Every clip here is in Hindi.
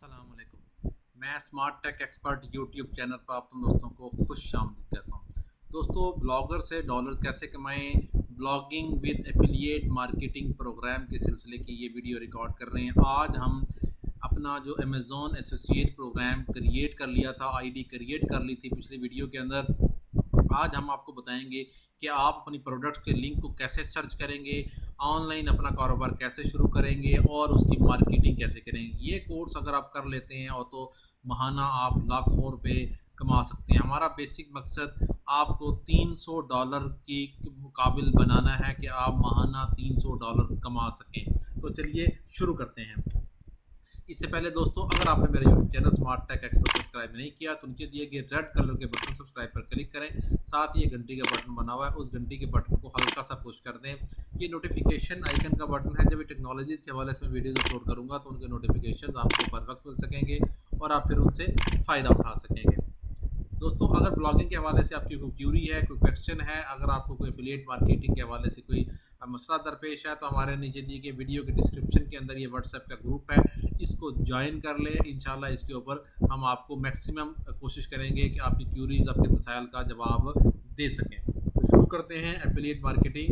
अस्सलामुअलैकुम। मैं smart tech expert YouTube channel पर आप तुम दोस्तों को खुश आमदीद कहता हूँ। दोस्तों, ब्लॉगर से डॉलर्स कैसे कमाएं, blogging with affiliate marketing programme के सिलसिले की ये वीडियो रिकॉर्ड कर रहे हैं। आज हम अपना जो अमेज़ॉन एसोसिएट प्रोग्राम क्रिएट कर लिया था, आईडी क्रिएट कर ली थी पिछली वीडियो के अंदर। आज हम आपको बताएंगे कि आप अपनी प्रोडक्ट के लिंक को कैसे सर्च करेंगे, ऑनलाइन अपना कारोबार कैसे शुरू करेंगे और उसकी मार्केटिंग कैसे करेंगे। ये कोर्स अगर आप कर लेते हैं और तो महाना आप लाखों रुपए कमा सकते हैं। हमारा बेसिक मकसद आपको $300 की काबिल बनाना है कि आप महाना $300 कमा सकें। तो चलिए शुरू करते हैं। इससे पहले दोस्तों, अगर आपने मेरा YouTube channel smart tech expert subscribe नहीं किया तो उनके दिए गए रेड कलर के बटन सब्सक्राइब पर क्लिक करें। साथ ही ये घंटी का बटन बना हुआ है, उस घंटी के बटन को हल्का सा पुश कर दें। ये नोटिफिकेशन आइकन का बटन है। जब ये टेक्नोलॉजीज़ के हवाले से मैं वीडियोज़ अपलोड करूँगा तो उनके नोटिफिकेशन आपको बर वक्त मिल सकेंगे और आप फिर उनसे फ़ायदा उठा सकेंगे। दोस्तों, अगर ब्लॉगिंग के हवाले से आपकी कोई क्यूरी है, कोई क्वेश्चन है, अगर आपको कोई एफिलिएट मार्केटिंग के हवाले से कोई मसला दरपेश है तो हमारे नीचे दिए गए वीडियो के डिस्क्रिप्शन के अंदर ये व्हाट्सएप का ग्रुप है, इसको ज्वाइन कर लें। इंशाल्लाह इसके ऊपर हम आपको मैक्सिमम कोशिश करेंगे कि आपकी क्यूरीज, आपके मसाइल का जवाब दे सकें। तो शुरू करते हैं एफिलिएट मार्केटिंग।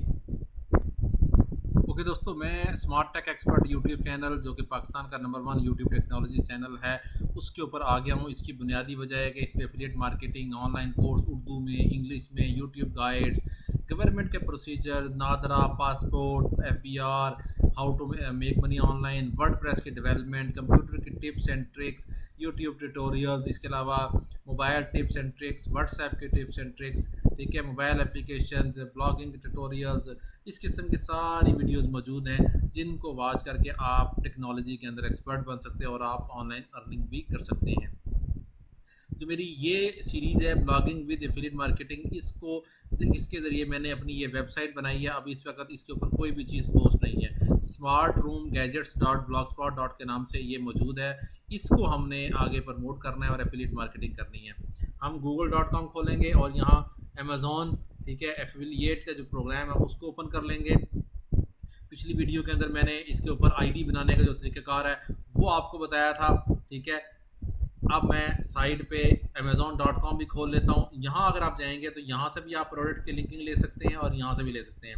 ओके दोस्तों, मैं smart tech expert YouTube channel, जो कि पाकिस्तान का नंबर 1 यूट्यूब टेक्नोलॉजी चैनल है, उसके ऊपर आ गया हूँ। इसकी बुनियादी वजह है कि इस पर affiliate marketing, online course Urdu में, इंग्लिश में, यूट्यूब गाइड्स, गवर्नमेंट के procedure, NADRA, passport, FBR, how to make money online, WordPress की डेवलपमेंट, कंप्यूटर की tips and tricks, YouTube tutorials, इसके अलावा mobile tips and tricks, WhatsApp के टिप्स एंड ट्रिक्स, ठीक है, मोबाइल एप्लीकेशंस, ब्लॉगिंग ट्यूटोरियल्स, इस किस्म की सारी वीडियोस मौजूद हैं जिनको वॉच करके आप टेक्नोलॉजी के अंदर एक्सपर्ट बन सकते हैं और आप ऑनलाइन अर्निंग भी कर सकते हैं। जो मेरी ये सीरीज़ है ब्लॉगिंग विद एफिलिएट मार्केटिंग, इसके ज़रिए मैंने अपनी ये वेबसाइट बनाई है। अब इस वक्त इसके ऊपर कोई भी चीज़ पोस्ट नहीं है। smartroomgadgets.blogspot के नाम से ये मौजूद है। इसको हमने आगे प्रमोट करना है और एफिलिएट मार्केटिंग करनी है। हम google.com खोलेंगे और यहाँ अमेज़ॉन, ठीक है, एफिलिएट का जो प्रोग्राम है उसको ओपन कर लेंगे। पिछली वीडियो के अंदर मैंने इसके ऊपर आईडी बनाने का जो तरीक़ाकार है वो आपको बताया था, ठीक है। अब मैं साइड पे amazon.com भी खोल लेता हूँ। यहाँ अगर आप जाएंगे तो यहाँ से भी आप प्रोडक्ट की लिंकिंग ले सकते हैं और यहाँ से भी ले सकते हैं।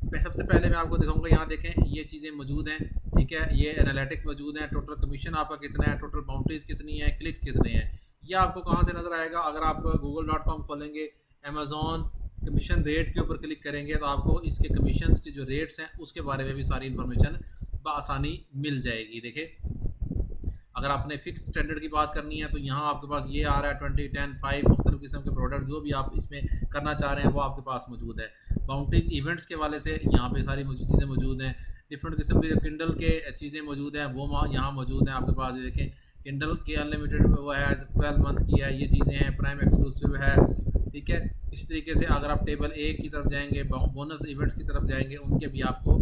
मैं सबसे पहले मैं आपको दिखाऊंगा, यहाँ देखें ये चीज़ें मौजूद हैं, ठीक है, ये एनालिटिक्स मौजूद हैं, टोटल कमीशन आपका कितना है, टोटल बाउंड्रीज कितनी है, क्लिक्स कितने हैं, ये आपको कहाँ से नज़र आएगा। अगर आप google.com खोलेंगे, अमेज़ॉन कमीशन रेट के ऊपर क्लिक करेंगे तो आपको इसके कमीशन के जो रेट्स हैं उसके बारे में भी सारी इन्फॉर्मेशन बआसानी मिल जाएगी। देखिए, अगर आपने फिक्स स्टैंडर्ड की बात करनी है तो यहाँ आपके पास ये आ रहा है 20, 10, 5 मुख्तलिफ किस्म के प्रोडक्ट जो भी आप इसमें करना चाह रहे हैं वो आपके पास मौजूद है। बाउंड्रीज इवेंट्स के वाले से यहाँ पे सारी चीज़ें मौजूद हैं। डिफरेंट किस्म के किंडल के चीज़ें मौजूद हैं, वो यहाँ मौजूद हैं आपके पास। ये देखें, किंडल के अनलिमिटेड वो है, 12 मंथ की है, ये चीज़ें हैं, प्राइम एक्सक्लूसिव है, ठीक है। इस तरीके से अगर आप टेबल 1 की तरफ जाएंगे, बोनस इवेंट्स की तरफ जाएंगे, उनके भी आपको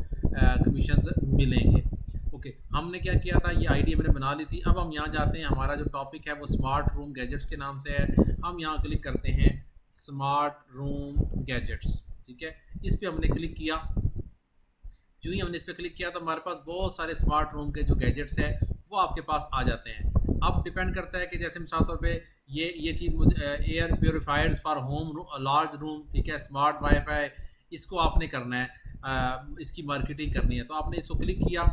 कमीशन मिलेंगे। ओके, हमने क्या किया था, ये आईडी मैंने बना ली थी। अब हम यहाँ जाते हैं, हमारा जो टॉपिक है वो स्मार्ट रूम गैजेट्स के नाम से है। हम यहाँ क्लिक करते हैं स्मार्ट रूम गैजेट्स, ठीक है। इस पर हमने क्लिक किया। जो ही हमने इस पर क्लिक किया तो हमारे पास बहुत सारे स्मार्ट रूम के जो गैजेट्स हैं वो आपके पास आ जाते हैं। अब डिपेंड करता है कि जैसे मिसाल तौर पे ये चीज़ air purifiers for home large room, ठीक है, स्मार्ट वाईफाई, इसको आपने करना है, इसकी मार्केटिंग करनी है तो आपने इसको क्लिक किया,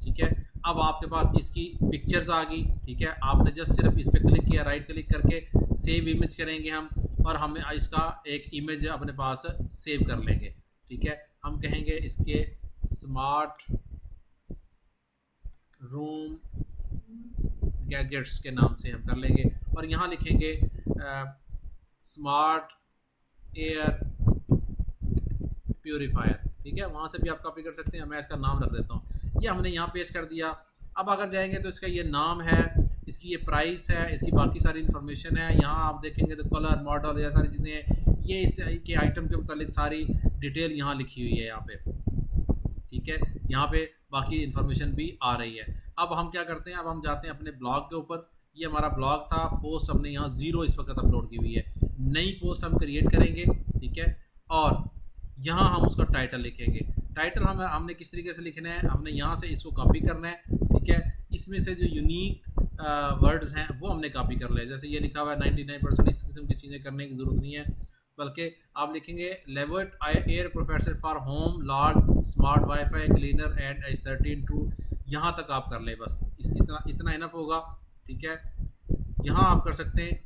ठीक है। अब आपके पास इसकी पिक्चर्स आ गई, ठीक है। आपने जस्ट सिर्फ इस पर क्लिक किया, राइट क्लिक करके सेव इमेज करेंगे हम, और हमें इसका एक इमेज अपने पास सेव कर लेंगे, ठीक है। हम कहेंगे इसके स्मार्ट रूम गैजेट्स के नाम से हम कर लेंगे और यहाँ लिखेंगे स्मार्ट एयर प्योरीफायर, ठीक है। वहाँ से भी आप कॉपी कर सकते हैं, मैं इसका नाम रख देता हूँ। ये हमने यहाँ पेस्ट कर दिया। अब अगर जाएंगे तो इसका ये नाम है, इसकी ये प्राइस है, इसकी बाकी सारी इन्फॉर्मेशन है। यहाँ आप देखेंगे तो कलर, मॉडल, ये सारी चीज़ें हैं, ये इसके आइटम के मुतालिक सारी डिटेल यहाँ लिखी हुई है यहाँ पे, ठीक है। यहाँ पे बाकी इन्फॉर्मेशन भी आ रही है। अब हम क्या करते हैं, अब हम जाते हैं अपने ब्लॉग के ऊपर। ये हमारा ब्लॉग था, पोस्ट हमने यहाँ 0 इस वक्त अपलोड की हुई है। नई पोस्ट हम क्रिएट करेंगे, ठीक है, और यहाँ हम उसका टाइटल लिखेंगे। टाइटल हमने किस तरीके से लिखना है, हमने यहाँ से इसको कॉपी करना है, ठीक है। इसमें से जो यूनिक वर्ड्स हैं वो हमने कॉपी कर लिया। जैसे ये लिखा हुआ है 99%, इस किस्म की चीज़ें करने की ज़रूरत नहीं है, बल्कि आप लिखेंगे Levoit air purifier for home large smart wifi cleaner and certain true, यहाँ तक आप कर लें बस, इतना इतना इनफ होगा। ठीक है, यहाँ आप कर सकते हैं,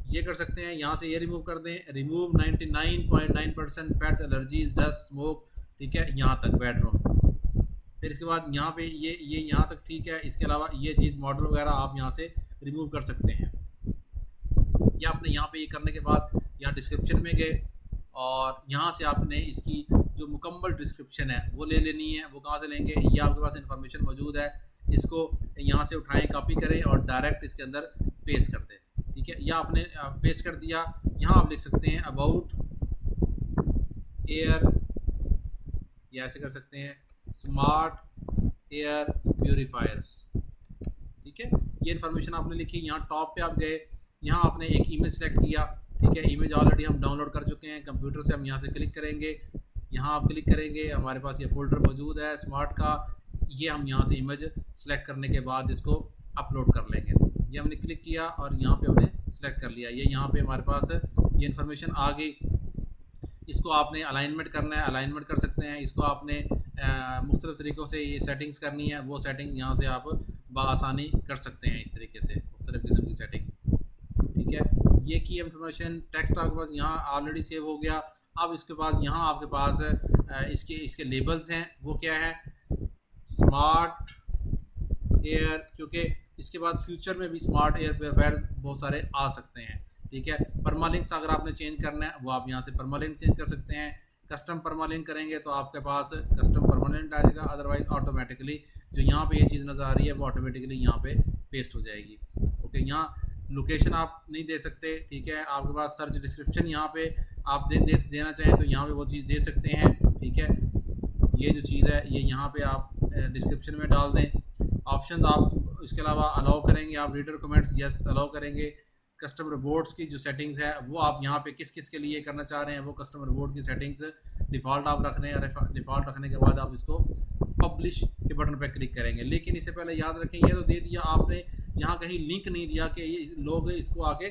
ये कर सकते हैं, यहाँ से ये रिमूव कर दें, remove 99.9% fat allergies dust smoke. ठीक है, यहाँ तक बेडरूम। फिर इसके बाद यहाँ पे ये यहाँ तक ठीक है। इसके अलावा ये चीज़ मॉडल वगैरह आप यहाँ से रिमूव कर सकते हैं। या आपने यहाँ पे ये करने के बाद यहाँ डिस्क्रिप्शन में गए और यहाँ से आपने इसकी जो मुकम्मल डिस्क्रिप्शन है वो ले लेनी है। वो कहाँ से लेंगे, ये आपके पास इंफॉर्मेशन मौजूद है, इसको यहाँ से उठाएं, कॉपी करें और डायरेक्ट इसके अंदर पेस्ट कर दें। ठीक है, या आपने पेस्ट कर दिया। यहाँ आप लिख सकते हैं अबाउट एयर, या ऐसे कर सकते हैं स्मार्ट एयर प्यूरिफायर्स। ठीक है, ये इन्फॉर्मेशन आपने लिखी। यहाँ टॉप पे आप गए, यहाँ आपने एक इमेज सेलेक्ट किया। ठीक है, इमेज ऑलरेडी हम डाउनलोड कर चुके हैं कंप्यूटर से। हम यहाँ से क्लिक करेंगे, यहाँ आप क्लिक करेंगे, हमारे पास ये फोल्डर मौजूद है स्मार्ट का। ये हम यहाँ से इमेज सेलेक्ट करने के बाद इसको अपलोड कर लेंगे। ये हमने क्लिक किया और यहाँ पे हमने सेलेक्ट कर लिया। ये यहाँ पे हमारे पास ये इन्फॉर्मेशन आ गई। इसको आपने अलाइनमेंट करना है, अलाइनमेंट कर सकते हैं। इसको आपने मुख्तलिफ तरीक़ों से ये सेटिंग्स करनी है, वो सेटिंग यहाँ से आप बआसानी कर सकते हैं। इस तरीके से मुख्तलिफ किस्म की सेटिंग। ठीक है, ये की इंफॉर्मेशन टेक्स्ट आपके पास यहाँ ऑलरेडी सेव हो गया। अब इसके पास यहाँ आपके पास इसके लेबल्स हैं, वो क्या है, स्मार्ट एयर, क्योंकि इसके बाद फ्यूचर में भी स्मार्ट एयर प्योरीफायर्स बहुत सारे आ सकते हैं। ठीक है, परमालिंक्स अगर आपने चेंज करना है वो आप यहाँ से परमालिंक चेंज कर सकते हैं। कस्टम परमालिंक करेंगे तो आपके पास कस्टम परमानेंट आ जाएगा, अदरवाइज ऑटोमेटिकली जो यहाँ पे ये चीज़ नज़र आ रही है वो ऑटोमेटिकली यहाँ पे पेस्ट हो जाएगी। ओके, यहाँ लोकेशन आप नहीं दे सकते। ठीक है, आपके पास सर्च डिस्क्रिप्शन यहाँ पे आप देना चाहें तो यहाँ पे वो चीज़ दे सकते हैं। ठीक है, ये जो चीज़ है ये यहाँ पे आप डिस्क्रिप्शन में डाल दें। ऑप्शन आप इसके अलावा अलाउ करेंगे, आप रीडर कमेंट्स यस अलाउ करेंगे। कस्टमर रिपोर्ट्स की जो सेटिंग्स है वो आप यहाँ पे किस किस के लिए करना चाह रहे हैं, वो कस्टमर रिपोर्ट की सेटिंग्स डिफ़ॉल्ट आप रख रहे हैं। डिफ़ॉल्ट रखने के बाद आप इसको पब्लिश के बटन पे क्लिक करेंगे। लेकिन इससे पहले याद रखें, ये तो दे दिया आपने, यहाँ कहीं लिंक नहीं दिया कि ये लोग इसको आके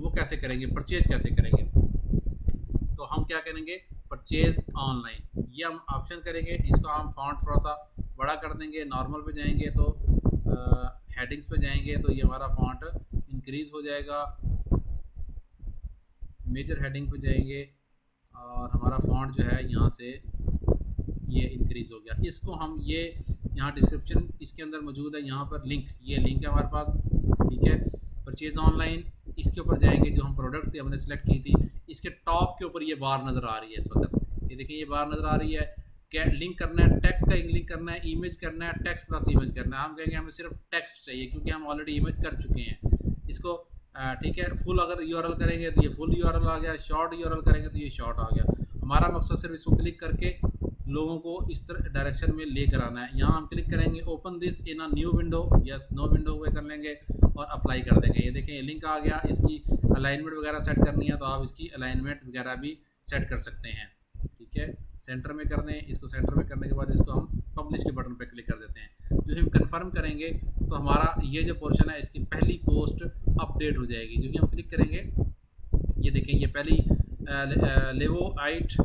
वो कैसे करेंगे, परचेज कैसे करेंगे। तो हम क्या करेंगे, परचेज ऑनलाइन, ये हम ऑप्शन करेंगे। इसको हम फॉन्ट थोड़ा सा बड़ा कर देंगे। नॉर्मल पे जाएंगे तो हेडिंग्स पे जाएंगे तो ये हमारा फॉन्ट इंक्रीज़ हो जाएगा। मेजर हेडिंग पे जाएंगे और हमारा फॉन्ट जो है यहाँ से ये इंक्रीज़ हो गया। इसको हम ये यहाँ डिस्क्रिप्शन इसके अंदर मौजूद है, यहाँ पर लिंक, ये लिंक है हमारे पास। ठीक है, परचेज ऑनलाइन, इसके ऊपर जाएंगे, जो हम प्रोडक्ट हमने सेलेक्ट की थी इसके टॉप के ऊपर ये बार नज़र आ रही है इस वक्त। ये देखिए ये बार नज़र आ रही है। क्या लिंक करना है, टेक्स्ट का लिंक करना है, इमेज करना है, टेक्स्ट प्लस इमेज करना है। हम कहेंगे हमें सिर्फ टेक्स्ट चाहिए क्योंकि हम ऑलरेडी इमेज कर चुके हैं इसको। ठीक है, फुल अगर यूआरएल करेंगे तो ये फुल यूआरएल आ गया, शॉर्ट यूआरएल करेंगे तो ये शॉर्ट आ गया। हमारा मकसद सिर्फ इसको क्लिक करके लोगों को इस तरह डायरेक्शन में लेकर आना है। यहाँ हम क्लिक करेंगे open this in a new window, yes no window पे कर लेंगे और अप्लाई कर देंगे। ये देखें ये लिंक आ गया। इसकी अलाइनमेंट वगैरह सेट करनी है तो आप इसकी अलाइनमेंट वगैरह भी सेट कर सकते हैं। ठीक है, सेंटर में कर दें। इसको सेंटर में करने के बाद इसको हम पब्लिश के बटन पे क्लिक कर देते हैं। जो हम कंफर्म करेंगे तो हमारा ये जो पोर्शन है इसकी पहली पोस्ट अपडेट हो जाएगी। जो कि हम क्लिक करेंगे, ये देखें ये पहली Levoit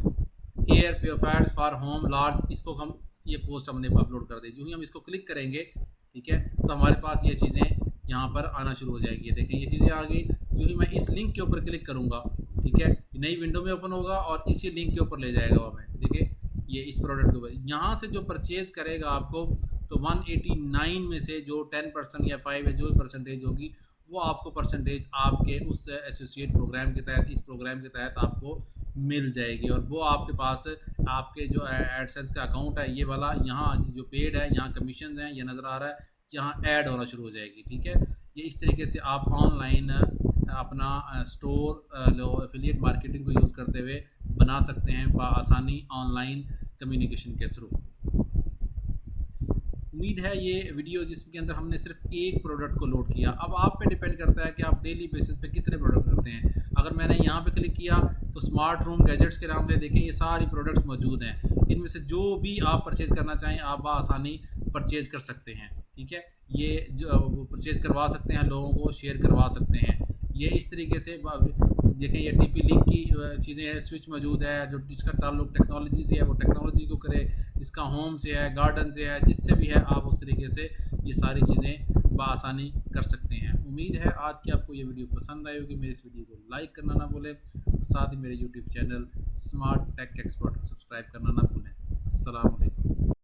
air purifiers for home large, इसको हम ये पोस्ट हमने अपलोड कर दी। जो ही हम इसको क्लिक करेंगे, ठीक है, तो हमारे पास ये चीज़ें यहाँ पर आना शुरू हो जाएंगी। देखें ये चीज़ें आ गई। जो ही मैं इस लिंक के ऊपर क्लिक करूँगा, ठीक है, नई विंडो में ओपन होगा और इसी लिंक के ऊपर ले जाएगा वो हमें। देखिए ये इस प्रोडक्ट के ऊपर, यहाँ से जो परचेज़ करेगा आपको तो 189 में से जो 10% या 5 या जो परसेंटेज होगी वो आपको परसेंटेज आपके उस एसोसिएट प्रोग्राम के तहत, इस प्रोग्राम के तहत आपको मिल जाएगी। और वो आपके पास आपके जो एडसेंस का अकाउंट है ये वाला, यहाँ जो पेड है, यहाँ कमीशन हैं, ये नज़र आ रहा है, यहाँ ऐड होना शुरू हो जाएगी। ठीक है, ये इस तरीके से आप ऑनलाइन अपना स्टोर एफिलिएट मार्केटिंग को यूज़ करते हुए बना सकते हैं आसानी ऑनलाइन कम्युनिकेशन के थ्रू। उम्मीद है ये वीडियो जिसके अंदर हमने सिर्फ एक प्रोडक्ट को लोड किया। अब आप पे डिपेंड करता है कि आप डेली बेसिस पे कितने प्रोडक्ट करते हैं। अगर मैंने यहाँ पे क्लिक किया तो स्मार्ट रूम गैजेट्स के नाम से देखें ये सारी प्रोडक्ट्स मौजूद हैं। इनमें से जो भी आप परचेज़ करना चाहें आप आसानी परचेज़ कर सकते हैं। ठीक है, ये जो वो परचेज़ करवा सकते हैं, लोगों को शेयर करवा सकते हैं। ये इस तरीके से देखें, ये टीपी लिंक की चीज़ें हैं, स्विच मौजूद है, जो जिसका ताल्लुक टेक्नोलॉजी से है वो टेक्नोलॉजी को करे, जिसका होम से है, गार्डन से है, जिससे भी है आप उस तरीके से ये सारी चीज़ें बआसानी कर सकते हैं। उम्मीद है आज की आपको ये वीडियो पसंद आई होगी। मेरे इस वीडियो को लाइक करना ना भूलें और साथ ही मेरे YouTube channel smart tech expert को सब्सक्राइब करना ना भूलें। अस्सलाम वालेकुम।